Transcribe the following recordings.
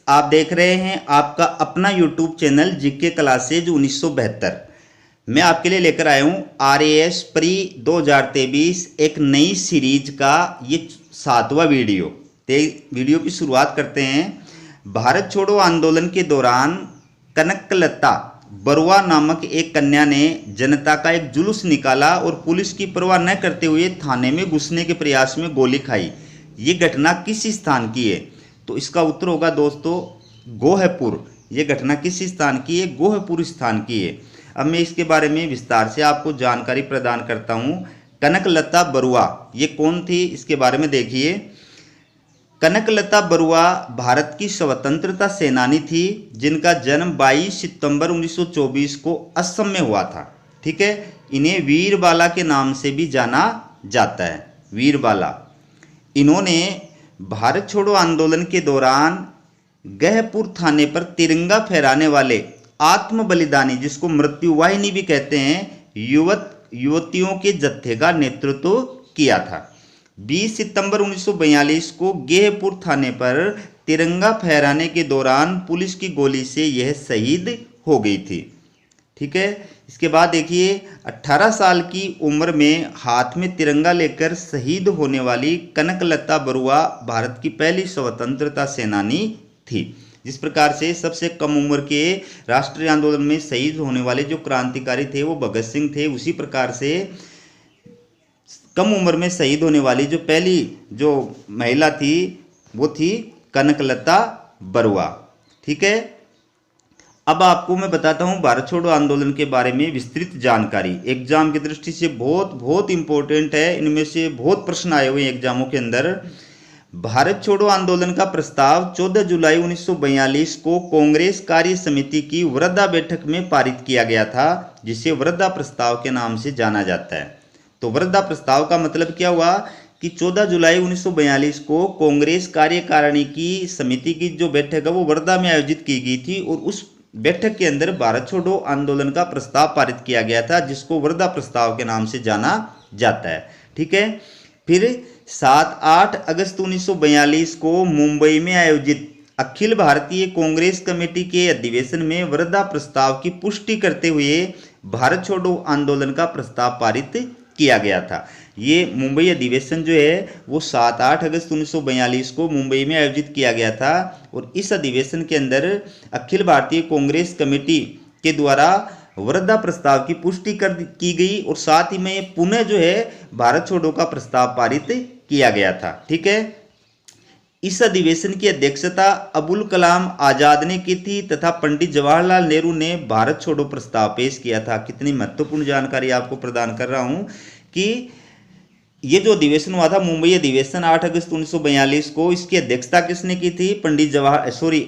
आप देख रहे हैं आपका अपना यूट्यूब चैनल जीके क्लासेज 1972। मैं आपके लिए लेकर आया हूँ RAS प्री 2023 एक नई सीरीज का ये 7वां वीडियो। वीडियो की शुरुआत करते हैं। भारत छोड़ो आंदोलन के दौरान कनकलता बरुआ नामक एक कन्या ने जनता का एक जुलूस निकाला और पुलिस की परवाह न करते हुए थाने में घुसने के प्रयास में गोली खाई। ये घटना किस स्थान की है? तो इसका उत्तर होगा दोस्तों गोहपुर। ये घटना किस स्थान की है? गोहपुर स्थान की है। अब मैं इसके बारे में विस्तार से आपको जानकारी प्रदान करता हूँ। कनकलता बरुआ ये कौन थी, इसके बारे में देखिए। कनकलता बरुआ भारत की स्वतंत्रता सेनानी थी जिनका जन्म 22 सितंबर 1924 को असम में हुआ था। ठीक है, इन्हें वीरबाला के नाम से भी जाना जाता है, वीरबाला। इन्होंने भारत छोड़ो आंदोलन के दौरान गहपुर थाने पर तिरंगा फहराने वाले आत्म बलिदानी, जिसको मृत्यु वाहिनी भी कहते हैं, युवतियों के जत्थे का नेतृत्व किया था। 20 सितंबर 1942 को गेहपुर थाने पर तिरंगा फहराने के दौरान पुलिस की गोली से यह शहीद हो गई थी। ठीक है, इसके बाद देखिए 18 साल की उम्र में हाथ में तिरंगा लेकर शहीद होने वाली कनकलता बरुआ भारत की पहली स्वतंत्रता सेनानी थी। जिस प्रकार से सबसे कम उम्र के राष्ट्रीय आंदोलन में शहीद होने वाले जो क्रांतिकारी थे वो भगत सिंह थे, उसी प्रकार से कम उम्र में शहीद होने वाली जो पहली जो महिला थी वो थी कनकलता बरुआ। ठीक है, अब आपको मैं बताता हूं भारत छोड़ो आंदोलन के बारे में विस्तृत जानकारी। एग्जाम की दृष्टि से बहुत इंपॉर्टेंट है। इनमें से बहुत प्रश्न आए हुए हैं एग्जामों के अंदर। भारत छोड़ो आंदोलन का प्रस्ताव 14 जुलाई 1942 को कांग्रेस कार्य समिति की वृद्धा बैठक में पारित किया गया था, जिसे वृद्धा प्रस्ताव के नाम से जाना जाता है। तो वृद्धा प्रस्ताव का मतलब क्या हुआ कि 14 जुलाई 1942 को कांग्रेस कार्यकारिणी की समिति की जो बैठक है वो वर्धा में आयोजित की गई थी और उस बैठक के अंदर भारत छोड़ो आंदोलन का प्रस्ताव पारित किया गया था, जिसको वर्धा प्रस्ताव के नाम से जाना जाता है। ठीक है, फिर 7-8 अगस्त 1942 को मुंबई में आयोजित अखिल भारतीय कांग्रेस कमेटी के अधिवेशन में वर्धा प्रस्ताव की पुष्टि करते हुए भारत छोड़ो आंदोलन का प्रस्ताव पारित किया गया था। ये मुंबई अधिवेशन जो है वो 7-8 अगस्त 1942 को मुंबई में आयोजित किया गया था और इस अधिवेशन के अंदर अखिल भारतीय कांग्रेस कमेटी के द्वारा वर्धा प्रस्ताव की पुष्टि की गई और साथ ही में पुनः जो है भारत छोड़ो का प्रस्ताव पारित किया गया था। ठीक है, इस अधिवेशन की अध्यक्षता अबुल कलाम आजाद ने की थी तथा पंडित जवाहरलाल नेहरू ने भारत छोड़ो प्रस्ताव पेश किया था। कितनी महत्वपूर्ण जानकारी आपको प्रदान कर रहा हूं कि ये जो अधिवेशन हुआ था मुंबई अधिवेशन 8 अगस्त 1942 को, इसकी अध्यक्षता किसने की थी? पंडित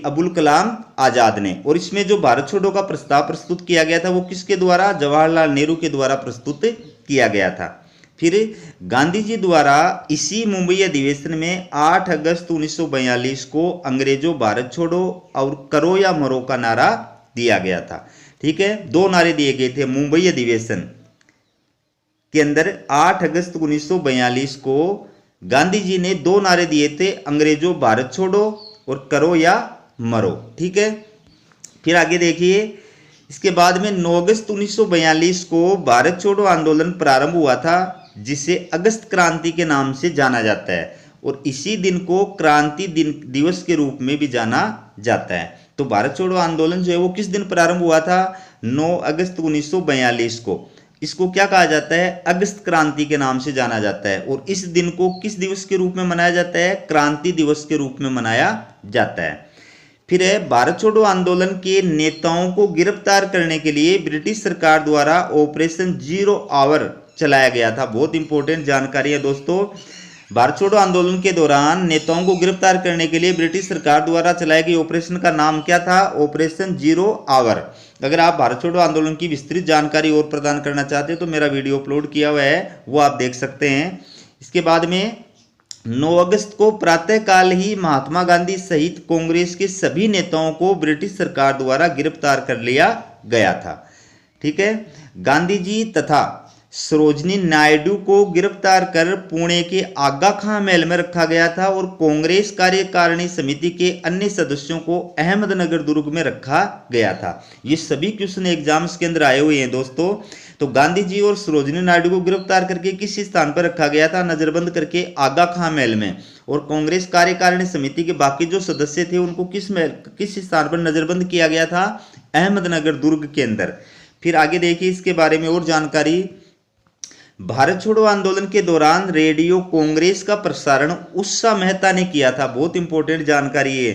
अबुल कलाम आजाद ने। और इसमें जो भारत छोड़ो का प्रस्ताव प्रस्तुत किया गया था वो किसके द्वारा? जवाहरलाल नेहरू के द्वारा प्रस्तुत किया गया था। फिर गांधी जी द्वारा इसी मुंबई अधिवेशन में 8 अगस्त 1942 को अंग्रेजों भारत छोड़ो और करो या मरो का नारा दिया गया था। ठीक है, 2 नारे दिए गए थे मुंबई अधिवेशन के अंदर। 8 अगस्त 1942 को गांधी जी ने 2 नारे दिए थे, अंग्रेजों भारत छोड़ो और करो या मरो। ठीक है, फिर आगे देखिए, इसके बाद में 9 अगस्त 1942 को भारत छोड़ो आंदोलन प्रारंभ हुआ था, जिसे अगस्त क्रांति के नाम से जाना जाता है और इसी दिन को क्रांति दिवस के रूप में भी जाना जाता है। तो भारत छोड़ो आंदोलन जो है वो किस दिन प्रारंभ हुआ था? 9 अगस्त 1942 को। इसको क्या कहा जाता है? अगस्त क्रांति के नाम से जाना जाता है और इस दिन को किस दिवस के रूप में मनाया जाता है? क्रांति दिवस के रूप में मनाया जाता है। फिर है भारत छोड़ो आंदोलन के नेताओं को गिरफ्तार करने के लिए ब्रिटिश सरकार द्वारा ऑपरेशन 0 आवर चलाया गया था। बहुत इंपॉर्टेंट जानकारी है दोस्तों। भारत छोड़ो आंदोलन के दौरान नेताओं को गिरफ्तार करने के लिए ब्रिटिश सरकार द्वारा चलाए गए ऑपरेशन का नाम क्या था? Operation 0 hour. अगर आप भारत छोड़ो आंदोलन की विस्तृत जानकारी और प्रदान करना चाहते हैं तो मेरा वीडियो अपलोड किया हुआ है, वो आप देख सकते हैं। इसके बाद में 9 अगस्त को प्रातःकाल ही महात्मा गांधी सहित कांग्रेस के सभी नेताओं को ब्रिटिश सरकार द्वारा गिरफ्तार कर लिया गया था। ठीक है, गांधी जी तथा सरोजनी नायडू को गिरफ्तार कर पुणे के आगा खां महल में रखा गया था और कांग्रेस कार्यकारिणी समिति के अन्य सदस्यों को अहमदनगर दुर्ग में रखा गया था। ये सभी क्वेश्चन एग्जाम्स के अंदर आए हुए हैं दोस्तों। तो गांधी जी और सरोजनी नायडू को गिरफ्तार करके किस स्थान पर रखा गया था? नजरबंद करके आगा खां महल में। और कांग्रेस कार्यकारिणी समिति के बाकी जो सदस्य थे उनको किस स्थान पर नजरबंद किया गया था? अहमदनगर दुर्ग के अंदर। फिर आगे देखिए इसके बारे में और जानकारी। भारत छोड़ो आंदोलन के दौरान रेडियो कांग्रेस का प्रसारण उषा मेहता ने किया था। बहुत इंपॉर्टेंट जानकारी है।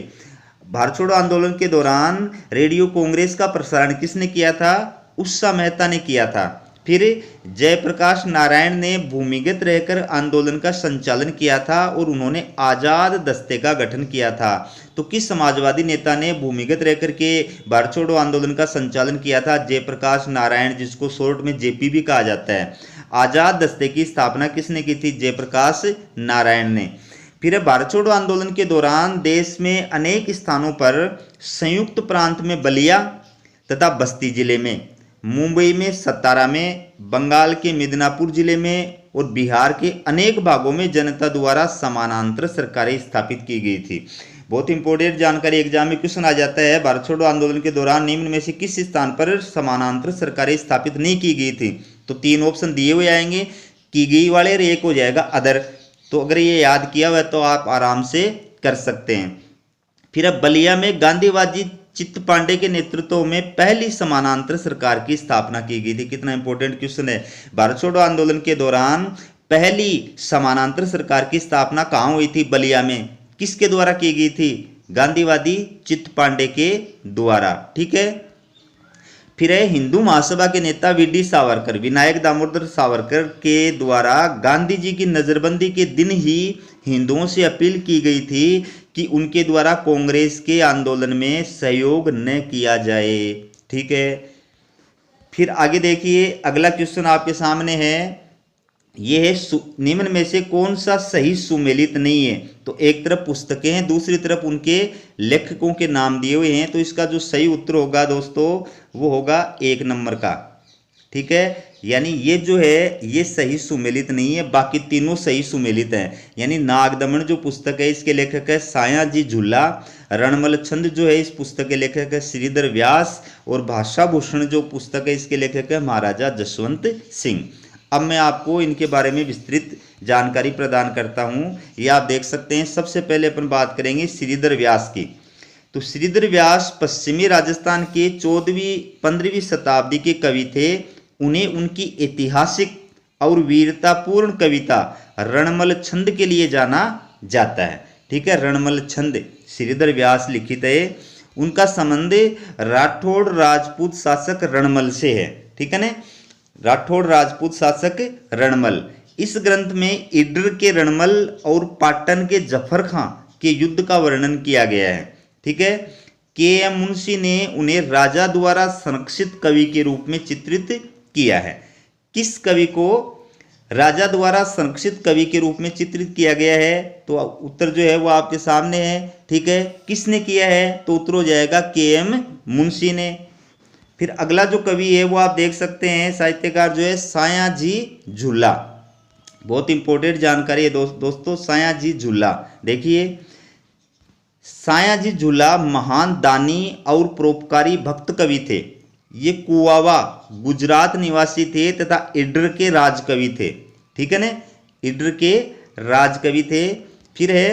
भारत छोड़ो आंदोलन के दौरान रेडियो कांग्रेस का प्रसारण किसने किया था? उषा मेहता ने किया था। फिर जयप्रकाश नारायण ने भूमिगत रहकर आंदोलन का संचालन किया था और उन्होंने आजाद दस्ते का गठन किया था। तो किस समाजवादी नेता ने भूमिगत रहकर के भारत छोड़ो आंदोलन का संचालन किया था? जयप्रकाश नारायण, जिसको शॉर्ट में जेपी भी कहा जाता है। आजाद दस्ते की स्थापना किसने की थी? जयप्रकाश नारायण ने। फिर भारत छोड़ो आंदोलन के दौरान देश में अनेक स्थानों पर संयुक्त प्रांत में बलिया तथा बस्ती जिले में, मुंबई में सतारा में, बंगाल के मिदनापुर जिले में और बिहार के अनेक भागों में जनता द्वारा समानांतर सरकारें स्थापित की गई थी। बहुत इंपॉर्टेंट जानकारी एग्जाम में क्वेश्चन आ जाता है। भारत छोड़ो आंदोलन के दौरान निम्न में से किस स्थान पर समानांतर सरकारें स्थापित नहीं की गई थी? तो 3 ऑप्शन दिए हुए आएंगे, की गई वाले और एक हो जाएगा अदर। तो अगर ये याद किया हुआ तो आप आराम से कर सकते हैं। फिर अब बलिया में गांधीवादी चित्त पांडे के नेतृत्व में पहली समानांतर सरकार की स्थापना की गई थी। कितना इंपॉर्टेंट क्वेश्चन है। भारत छोड़ो आंदोलन के दौरान पहली समानांतर सरकार की स्थापना कहाँ हुई थी? बलिया में। किसके द्वारा की गई थी? गांधीवादी चित्त पांडे के द्वारा। ठीक है। फिर है हिंदू महासभा के नेता वीडी सावरकर, विनायक दामोदर सावरकर के द्वारा गांधी जी की नजरबंदी के दिन ही हिंदुओं से अपील की गई थी कि उनके द्वारा कांग्रेस के आंदोलन में सहयोग न किया जाए। ठीक है। फिर आगे देखिए अगला क्वेश्चन आपके सामने है। ये है निम्न में से कौन सा सही सुमेलित नहीं है? तो एक तरफ पुस्तकें हैं, दूसरी तरफ उनके लेखकों के नाम दिए हुए हैं। तो इसका जो सही उत्तर होगा दोस्तों वो होगा 1 नंबर का। ठीक है। यानी ये जो है ये सही सुमेलित नहीं है, बाकी तीनों सही सुमेलित हैं। यानी नागदमन जो पुस्तक है इसके लेखक है सायाजी झूला, रणमल छंद जो है इस पुस्तक के लेखक है श्रीधर व्यास और भाषा भूषण जो पुस्तक है इसके लेखक है महाराजा जसवंत सिंह। अब मैं आपको इनके बारे में विस्तृत जानकारी प्रदान करता हूँ। ये आप देख सकते हैं। सबसे पहले अपन बात करेंगे श्रीधर व्यास की। तो श्रीधर व्यास पश्चिमी राजस्थान के 14वीं-15वीं शताब्दी के कवि थे। उन्हें उनकी ऐतिहासिक और वीरतापूर्ण कविता रणमल छंद के लिए जाना जाता है। ठीक है। रणमल छंद श्रीधर व्यास लिखित है। उनका संबंध राठौड़ राजपूत शासक रणमल से है। ठीक है ना। राठौड़ राजपूत शासक रणमल। इस ग्रंथ में इडर के रणमल और पाटन के जफर खां के युद्ध का वर्णन किया गया है। ठीक है। के.एम. मुंशी ने उन्हें राजा द्वारा संरक्षित कवि के रूप में चित्रित किया है। किस कवि को राजा द्वारा संरक्षित कवि के रूप में चित्रित किया गया है? तो उत्तर जो है वो आपके सामने है। ठीक है। किसने किया है? तो उत्तर हो जाएगा के.एम. मुंशी ने। फिर अगला जो कवि है वो आप देख सकते हैं साहित्यकार जो है सायाजी झूला। बहुत इंपॉर्टेंट जानकारी है दोस्तों। सायाजी झूला देखिए, सायाजी झूला महान दानी और परोपकारी भक्त कवि थे। ये कुवावा गुजरात निवासी थे तथा इडर के राजकवि थे। ठीक है ना। इडर के राजकवि थे। फिर है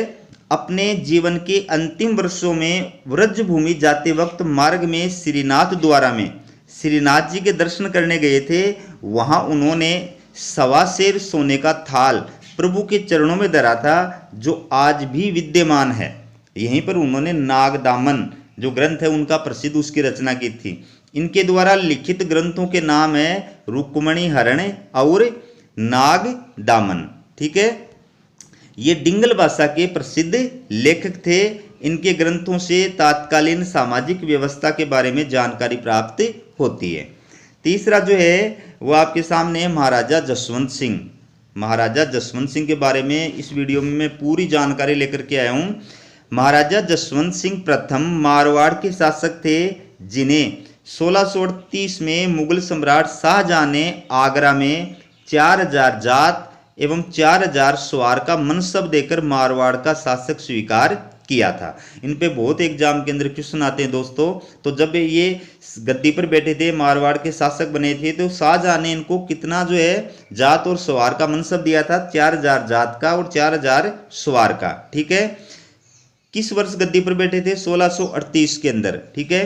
अपने जीवन के अंतिम वर्षों में व्रजभूमि जाते वक्त मार्ग में श्रीनाथ द्वारा में श्रीनाथ जी के दर्शन करने गए थे। वहां उन्होंने 1.25 सेर सोने का थाल प्रभु के चरणों में धरा था जो आज भी विद्यमान है। यहीं पर उन्होंने नागदामन जो ग्रंथ है उनका प्रसिद्ध उसकी रचना की थी। इनके द्वारा लिखित ग्रंथों के नाम है रुक्मणी हरण और नागदामन। ठीक है। ये डिंगल भाषा के प्रसिद्ध लेखक थे। इनके ग्रंथों से तात्कालीन सामाजिक व्यवस्था के बारे में जानकारी प्राप्त होती है। तीसरा जो है वो आपके सामने है महाराजा जसवंत सिंह। महाराजा जसवंत सिंह के बारे में इस वीडियो में मैं पूरी जानकारी लेकर के आया हूँ। महाराजा जसवंत सिंह प्रथम मारवाड़ के शासक थे जिन्हें 1638 में मुगल सम्राट शाहजहां ने आगरा में 4000 जात एवं 4000 सवार का मनसब देकर मारवाड़ का शासक स्वीकार किया था। इन पे बहुत एग्जाम के अंदर क्वेश्चन आते हैं दोस्तों। तो जब ये गद्दी पर बैठे थे, मारवाड़ के शासक बने थे, तो शाहजहां ने इनको कितना जो है जात और सवार का मनसब दिया था? 4000 जात का और 4000 सवार का। ठीक है, किस वर्ष गद्दी पर बैठे थे? 1638 के अंदर। ठीक है,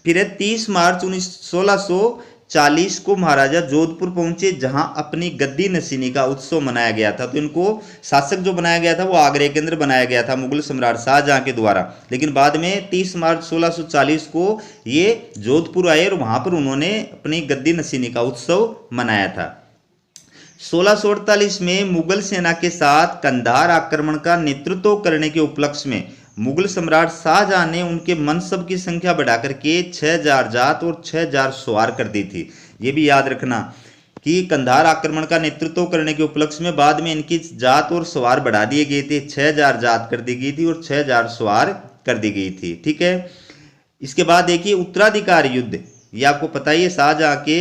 फिर है 30 मार्च 1640 को महाराजा जोधपुर पहुंचे, जहां अपनी गद्दी नशीनी का उत्सव मनाया गया था। तो इनको शासक जो बनाया गया था वो आगरे के अंदर बनाया गया था मुगल सम्राट शाहजहां के द्वारा, लेकिन बाद में 30 मार्च 1640 को ये जोधपुर आए और वहां पर उन्होंने अपनी गद्दी नशीनी का उत्सव मनाया था। 1648 में मुगल सेना के साथ कंधार आक्रमण का नेतृत्व करने के उपलक्ष्य में मुगल सम्राट शाहजहां ने उनके मनसब की संख्या बढ़ाकर के 6000 जात और 6000 सवार कर दी थी। ये भी याद रखना कि कंधार आक्रमण का नेतृत्व करने के उपलक्ष्य में बाद में इनकी जात और सवार बढ़ा दिए गए थे। 6000 जात कर दी गई थी और 6000 सवार कर दी गई थी। ठीक है, इसके बाद देखिए उत्तराधिकार युद्ध। ये आपको पता ही है, शाहजहां के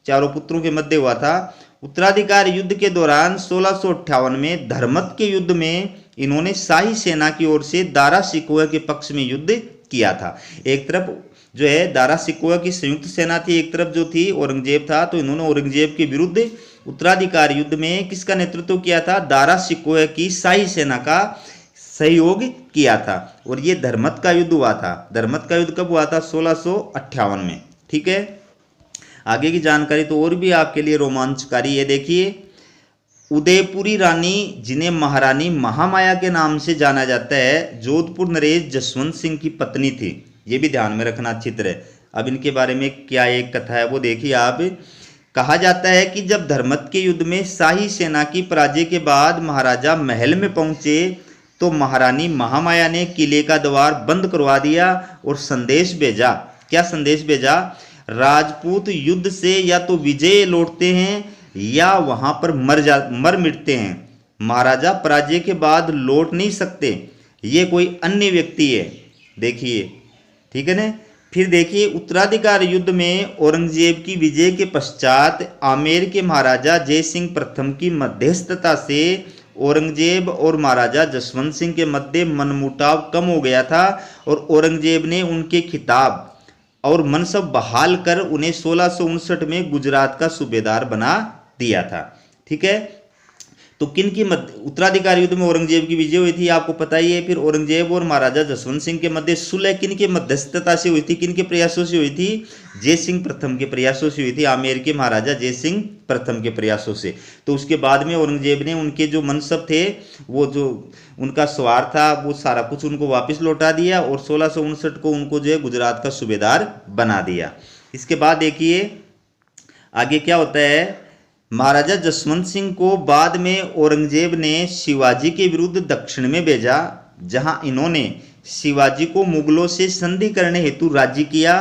चारों पुत्रों के मध्य हुआ था। उत्तराधिकार युद्ध के दौरान 1658 में धर्मत के युद्ध में इन्होंने शाही सेना की ओर से दारा शिकोह के पक्ष में युद्ध किया था। एक तरफ जो है दारा शिकोह की संयुक्त सेना थी, एक तरफ जो थी औरंगजेब था। तो इन्होंने औरंगजेब के विरुद्ध उत्तराधिकार युद्ध में किसका नेतृत्व किया था? दारा शिकोह की शाही सेना का सहयोग किया था और ये धर्मत का युद्ध हुआ था। धर्मत का युद्ध कब हुआ था? 1658 में। ठीक है, आगे की जानकारी तो और भी आपके लिए रोमांचकारी है। देखिए, उदयपुरी रानी, जिन्हें महारानी महामाया के नाम से जाना जाता है, जोधपुर नरेश जसवंत सिंह की पत्नी थी। ये भी ध्यान में रखना अच्छी तरह। अब इनके बारे में क्या एक कथा है वो देखिए आप। कहा जाता है कि जब धर्मत के युद्ध में शाही सेना की पराजय के बाद महाराजा महल में पहुंचे तो महारानी महामाया ने किले का द्वार बंद करवा दिया और संदेश भेजा। क्या संदेश भेजा? राजपूत युद्ध से या तो विजय लौटते हैं या वहां पर मर मिटते हैं। महाराजा पराजय के बाद लौट नहीं सकते, ये कोई अन्य व्यक्ति है। देखिए, ठीक है ना। फिर देखिए, उत्तराधिकार युद्ध में औरंगजेब की विजय के पश्चात आमेर के महाराजा जय सिंह प्रथम की मध्यस्थता से औरंगजेब और महाराजा जसवंत सिंह के मध्य मनमुटाव कम हो गया था और औरंगजेब ने उनके खिताब और मनसब बहाल कर उन्हें 1659 में गुजरात का सूबेदार बना दिया था। ठीक है, तो किन की उत्तराधिकार युद्ध में औरंगजेब की विजय हुई थी, आपको पता ही है। फिर औरंगजेब और महाराजा जसवंत सिंह के मध्य सुलह किन के मध्यस्थता से हुई थी, किन के प्रयासों से हुई थी? जय सिंह प्रथम के प्रयासों से हुई थी, आमेर के महाराजा जय सिंह प्रथम के प्रयासों से। तो उसके बाद में औरंगजेब ने उनके जो मनसब थे, वो जो उनका सवार था, वो सारा कुछ उनको वापस लौटा दिया और 1659 को उनको जो है गुजरात का सूबेदार बना दिया। इसके बाद देखिए आगे क्या होता है। महाराजा जसवंत सिंह को बाद में औरंगजेब ने शिवाजी के विरुद्ध दक्षिण में भेजा, जहां इन्होंने शिवाजी को मुगलों से संधि करने हेतु राजी किया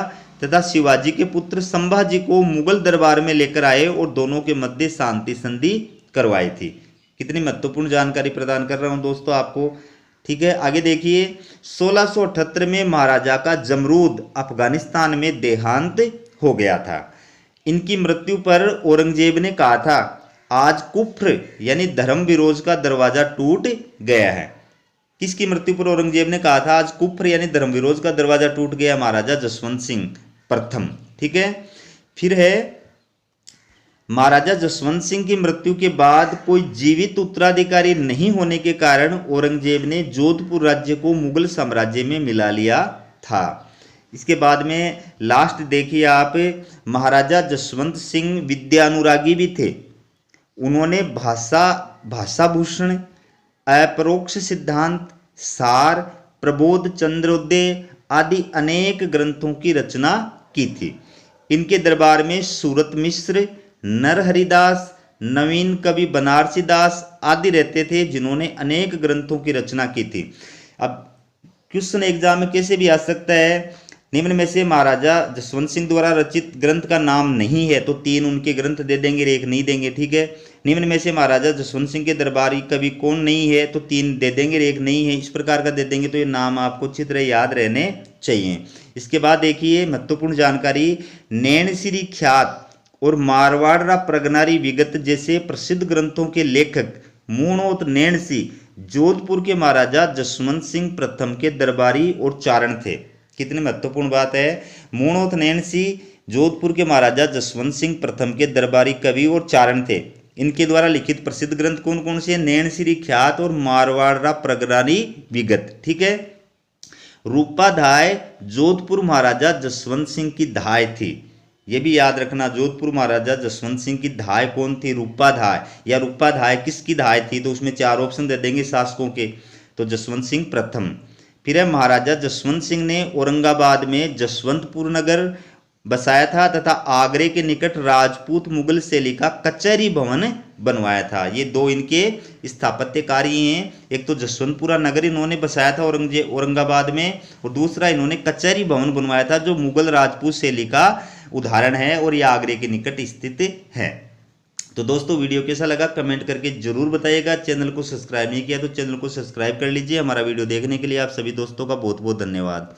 तथा शिवाजी के पुत्र संभाजी को मुगल दरबार में लेकर आए और दोनों के मध्य शांति संधि करवाई थी। कितनी महत्वपूर्ण जानकारी प्रदान कर रहा हूं दोस्तों आपको। ठीक है, आगे देखिए। 1678 में महाराजा का जमरूद अफगानिस्तान में देहांत हो गया था। इनकी मृत्यु पर औरंगजेब ने कहा था, आज कुफ्र यानी धर्म विरोध का दरवाजा टूट गया है। किसकी मृत्यु पर औरंगजेब ने कहा था आज कुफ्र यानी धर्म विरोध का दरवाजा टूट गया? महाराजा जसवंत सिंह प्रथम। ठीक है, फिर है महाराजा जसवंत सिंह की मृत्यु के बाद कोई जीवित उत्तराधिकारी नहीं होने के कारण औरंगजेब ने जोधपुर राज्य को मुगल साम्राज्य में मिला लिया था। इसके बाद में लास्ट देखिए आप, महाराजा जसवंत सिंह विद्यानुरागी भी थे। उन्होंने भाषा भूषण, अपरोक्ष सिद्धांत, सार, प्रबोध चंद्रोदय आदि अनेक ग्रंथों की रचना की थी। इनके दरबार में सूरत मिश्र, नरहरिदास, नवीन कवि बनारसी दास आदि रहते थे, जिन्होंने अनेक ग्रंथों की रचना की थी। अब क्वेश्चन एग्जाम में कैसे भी आ सकता है, निम्न में से महाराजा जसवंत सिंह द्वारा रचित ग्रंथ का नाम नहीं है तो 3 उनके ग्रंथ दे देंगे, 1 नहीं देंगे। ठीक है, निम्न में से महाराजा जसवंत सिंह के दरबारी कवि कौन नहीं है तो 3 दे देंगे, 1 नहीं है। इस प्रकार का दे देंगे तो ये नाम आपको अच्छी तरह याद रहने चाहिए। इसके बाद देखिए महत्वपूर्ण जानकारी, नैनसिरी ख्यात और मारवाड़ प्रगनारी विगत जैसे प्रसिद्ध ग्रंथों के लेखक मूणोत नैणसी जोधपुर के महाराजा जसवंत सिंह प्रथम के दरबारी और चारण थे। कितनी महत्वपूर्ण बात है। मूणोत नैणसी जोधपुर के महाराजा जसवंत सिंह प्रथम के दरबारी कवि और चारण थे। इनके द्वारा लिखित प्रसिद्ध ग्रंथ कौन कौन से? नैणसी ख्यात और मारवाड़ प्रगनारी विगत। ठीक है। रूपाधाय जोधपुर महाराजा जसवंत सिंह की धाय थी। ये भी याद रखना, जोधपुर महाराजा जसवंत सिंह की धाय कौन थी? रूपाधाय। या रूपाधाय किसकी धाय थी? तो उसमें 4 ऑप्शन दे देंगे शासकों के। तो जसवंत सिंह प्रथम। फिर है महाराजा जसवंत सिंह ने औरंगाबाद में जसवंतपुर नगर बसाया था तथा आगरे के निकट राजपूत मुगल शैली का कचहरी भवन बनवाया था। ये 2 इनके स्थापत्य कार्य हैं। एक तो जसवंतपुरा नगर इन्होंने बसाया था औरंगाबाद में, और दूसरा इन्होंने कचहरी भवन बनवाया था जो मुगल राजपूत शैली का उदाहरण है और यह आगरे के निकट स्थित है। तो दोस्तों वीडियो कैसा लगा कमेंट करके जरूर बताइएगा। चैनल को सब्सक्राइब नहीं किया तो चैनल को सब्सक्राइब कर लीजिए। हमारा वीडियो देखने के लिए आप सभी दोस्तों का बहुत बहुत धन्यवाद।